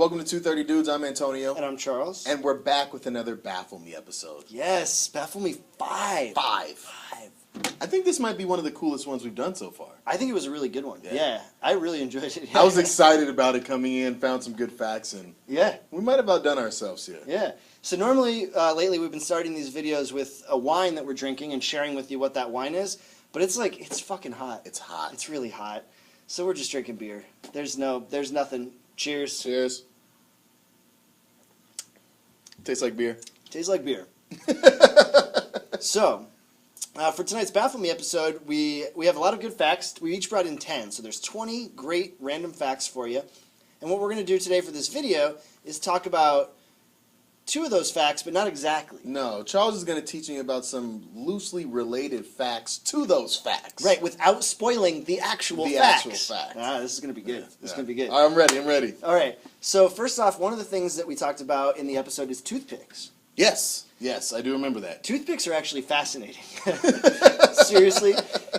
Welcome to 230 Dudes. I'm Antonio. And I'm Charles. And we're back with another Baffle Me episode. Yes, Baffle Me 5. I think this might be one of the coolest ones we've done so far. I think it was a really good one. Yeah, I really enjoyed it. I was excited about it coming in, found some good facts, and yeah, we might have outdone ourselves here. Yeah. So normally, lately, we've been starting these videos with a wine that we're drinking and sharing with you what that wine is. But it's like, it's fucking hot. It's hot. It's really hot. So we're just drinking beer. There's nothing. Cheers. Cheers. Tastes like beer. Tastes like beer. So, for tonight's Baffle Me episode, we have a lot of good facts. We each brought in 10, so there's 20 great random facts for you. And what we're going to do today for this video is talk about 2 of those facts, but not exactly. No, Charles is going to teach me about some loosely related facts to those facts. Right, without spoiling the actual facts. This is going to be good. This is going to be good. I'm ready. All right. So first off, one of the things that we talked about in the episode is toothpicks. Yes, I do remember that. Toothpicks are actually fascinating. Seriously,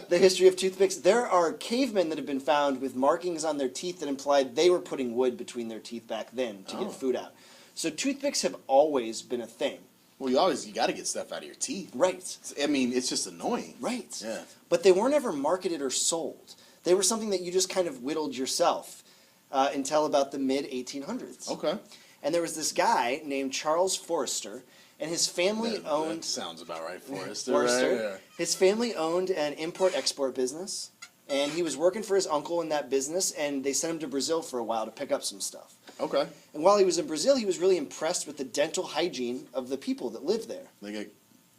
the history of toothpicks. There are cavemen that have been found with markings on their teeth that implied they were putting wood between their teeth back then to get food out. So toothpicks have always been a thing. Well, you got to get stuff out of your teeth. Right. I mean, it's just annoying. Right. Yeah. But they weren't ever marketed or sold. They were something that you just kind of whittled yourself until about the mid-1800s. Okay. And there was this guy named Charles Forrester, and his family owned... That sounds about right, Forrester. Forrester. Right? Yeah. His family owned an import-export business, and he was working for his uncle in that business, and they sent him to Brazil for a while to pick up some stuff. Okay. And while he was in Brazil, he was really impressed with the dental hygiene of the people that lived there. They get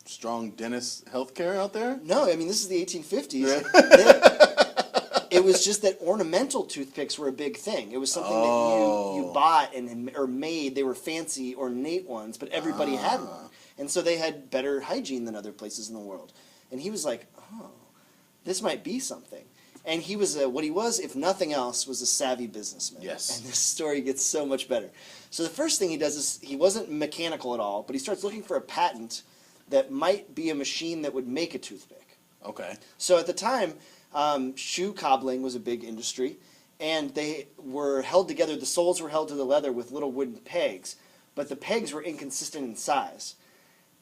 strong dentist healthcare out there? No, I mean, this is the 1850s. Yeah. It was just that ornamental toothpicks were a big thing. It was something that you bought or made. They were fancy, ornate ones, but everybody had one. And so they had better hygiene than other places in the world. And he was like, oh, this might be something. And he was, what he was, if nothing else, was a savvy businessman. Yes. And this story gets so much better. So the first thing he does is, he wasn't mechanical at all, but he starts looking for a patent that might be a machine that would make a toothpick. Okay. So at the time, shoe cobbling was a big industry, and they were held together, the soles were held to the leather with little wooden pegs, but the pegs were inconsistent in size.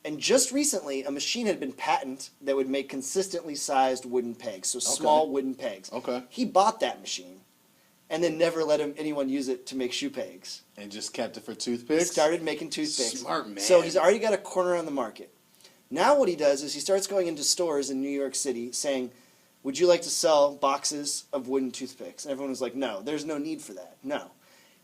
And just recently, a machine had been patented that would make consistently sized wooden pegs, so small wooden pegs. Okay. He bought that machine, and then never let anyone use it to make shoe pegs. And just kept it for toothpicks? He started making toothpicks. Smart man. So he's already got a corner on the market. Now what he does is he starts going into stores in New York City saying, would you like to sell boxes of wooden toothpicks? And everyone was like, no, there's no need for that. No.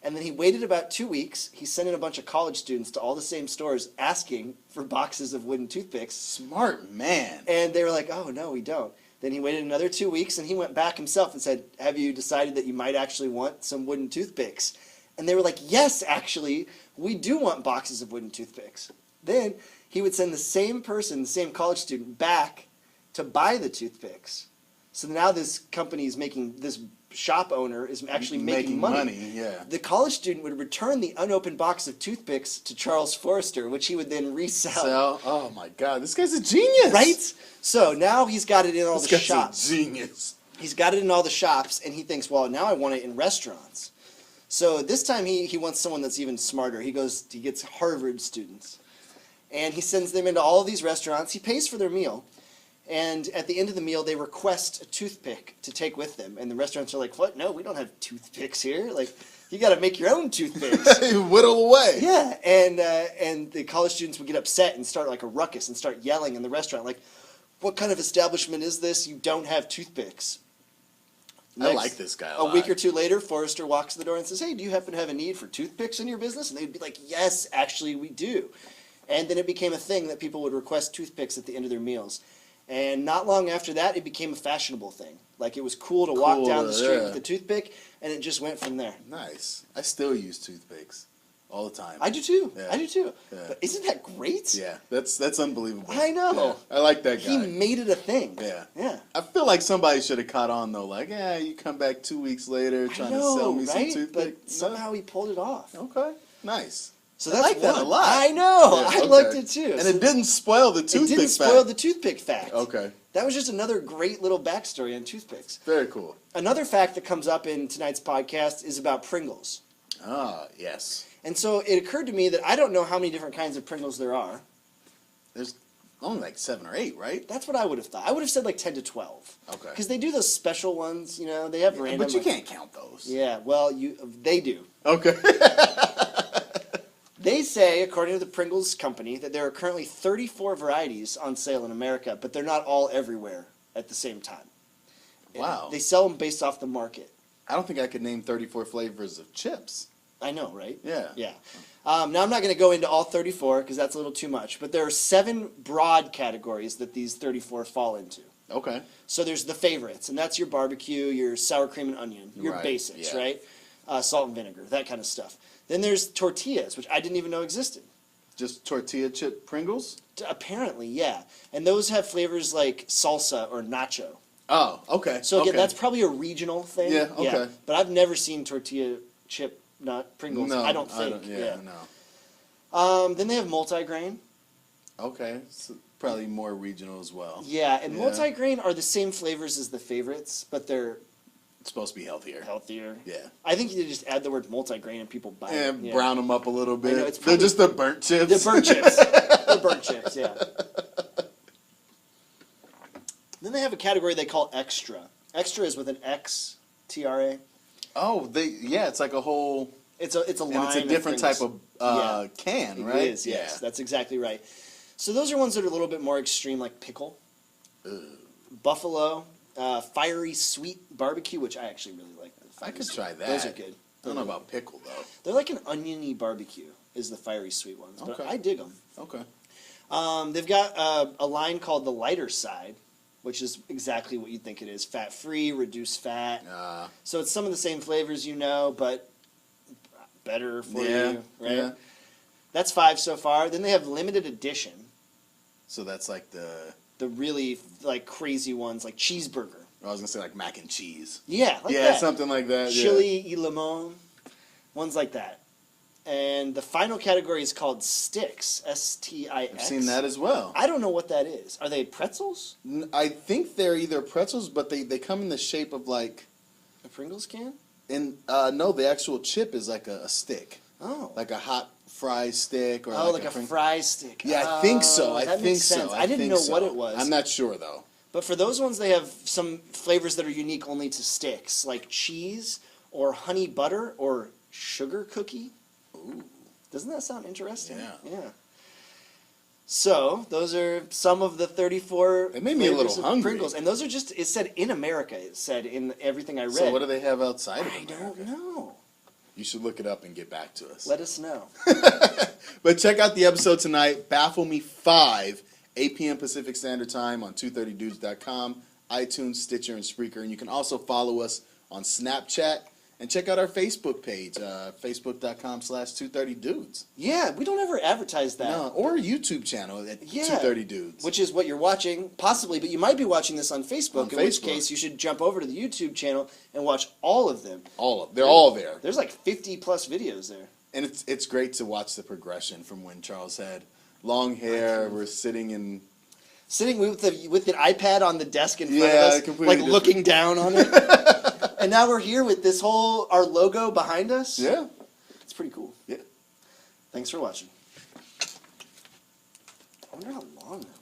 And then he waited about 2 weeks. He sent in a bunch of college students to all the same stores asking for boxes of wooden toothpicks. Smart man. And they were like, oh, no, we don't. Then he waited another 2 weeks, and he went back himself and said, have you decided that you might actually want some wooden toothpicks? And they were like, yes, actually, we do want boxes of wooden toothpicks. Then he would send the same person, the same college student, back to buy the toothpicks. So now this company is making, this shop owner is actually making money. Yeah. The college student would return the unopened box of toothpicks to Charles Forrester, which he would then resell. Oh my God, this guy's a genius. Right? So now he's got it in all the shops. This guy's a genius. He's got it in all the shops, and he thinks, well, now I want it in restaurants. So this time he wants someone that's even smarter. He gets Harvard students, and he sends them into all of these restaurants. He pays for their meal. And at the end of the meal, they request a toothpick to take with them. And the restaurants are like, what? No, we don't have toothpicks here. Like, you got to make your own toothpicks. Whittle away. Yeah. And the college students would get upset and start like a ruckus and start yelling in the restaurant. Like, what kind of establishment is this? You don't have toothpicks. I like this guy a lot. A week or two later, Forrester walks to the door and says, hey, do you happen to have a need for toothpicks in your business? And they'd be like, yes, actually, we do. And then it became a thing that people would request toothpicks at the end of their meals. And not long after that, it became a fashionable thing. Like, it was cool to walk down the street with a toothpick, and it just went from there. Nice. I still use toothpicks all the time. I do too. Yeah. I do too. Yeah. But isn't that great? Yeah, that's unbelievable. I know. Yeah. I like that guy. He made it a thing. Yeah. Yeah. I feel like somebody should have caught on, though. Like, yeah, you come back 2 weeks later trying to sell me some toothpicks. But somehow he pulled it off. Okay. Nice. So that's I like that a lot. I know. Yeah, I liked it too. And it didn't spoil the toothpick fact. It didn't spoil the toothpick fact. Okay. That was just another great little backstory on toothpicks. Very cool. Another fact that comes up in tonight's podcast is about Pringles. Yes. And so it occurred to me that I don't know how many different kinds of Pringles there are. There's only like 7 or 8, right? That's what I would have thought. I would have said like 10 to 12. Okay. Because they do those special ones, you know, they have random. But you can't count those. Yeah, well, they do. Okay. They say, according to the Pringles company, that there are currently 34 varieties on sale in America, but they're not all everywhere at the same time. Wow. They sell them based off the market. I don't think I could name 34 flavors of chips. I know, right? Yeah. Yeah. Now, I'm not going to go into all 34 because that's a little too much, but there are 7 broad categories that these 34 fall into. Okay. So there's the favorites, and that's your barbecue, your sour cream and onion, your Right, basics, yeah. right? Salt and vinegar, that kind of stuff. Then there's tortillas, which I didn't even know existed. Just tortilla chip Pringles? Apparently, yeah. And those have flavors like salsa or nacho. Oh, okay. So again, okay. that's probably a regional thing. Yeah, okay. But I've never seen tortilla chip not Pringles. No, I don't think. no. Then they have multigrain. Okay. So probably more regional as well. Yeah, and Yeah. multigrain are the same flavors as the favorites, but they're It's supposed to be healthier. healthier. Yeah. I think you just add the word multigrain and people buy it. And brown them up a little bit. I know, it's They're probably- just the burnt chips. The burnt chips. The burnt chips, yeah. Then they have a category they call extra. Extra is with an X, T-R-A. Oh, it's like a whole. It's a line. And it's a different type of can, right? It is, yes. That's exactly right. So those are ones that are a little bit more extreme, like pickle, buffalo, fiery sweet barbecue, which I actually really like. I could try that. Those are good. I don't know about pickle though. They're like an oniony barbecue is the fiery sweet ones, but Okay. I dig them. Okay. They've got a line called the lighter side, which is exactly what you'd think it is. Fat-free, reduced fat. So it's some of the same flavors you know, but better for you, right? Yeah. That's 5 so far. Then they have limited edition. So that's like The really like crazy ones, like cheeseburger. I was gonna say like mac and cheese. Yeah, like Yeah, that. something like that. Chili y limon, ones like that. And the final category is called sticks, S-T-I-X. I've seen that as well. I don't know what that is. Are they pretzels? I think they're either pretzels, but they come in the shape of like. A Pringles can? No, the actual chip is like a stick, Oh. like a hot fry stick or like a fry stick. Yeah, I think so. I that think makes so. sense. I didn't know what it was. I'm not sure though. But for those ones, they have some flavors that are unique only to sticks, like cheese or honey butter or sugar cookie. Ooh. Doesn't that sound interesting? Yeah. Yeah. So those are some of the 34. It made me a little flavors of hungry. Pringles, and those are just. It said in America. It said in everything I read. So what do they have outside of I America? don't know. You should look it up and get back to us. Let us know. But check out the episode tonight, Baffle Me 5, 8 p.m. Pacific Standard Time on 230dudes.com, iTunes, Stitcher, and Spreaker. And you can also follow us on Snapchat and check out our Facebook page, facebook.com/230dudes. Yeah, we don't ever advertise that. No, or YouTube channel at 230dudes. Which is what you're watching, possibly, but you might be watching this on Facebook, in which case you should jump over to the YouTube channel and watch all of them. They're all there. There's like 50 plus videos there. And it's great to watch the progression from when Charles had long hair, we're sitting in... Sitting with the iPad on the desk in front of Yeah, us, completely like different. looking down on it. And now we're here with this our logo behind us. Yeah. It's pretty cool. Yeah. Thanks for watching. I wonder how long that was.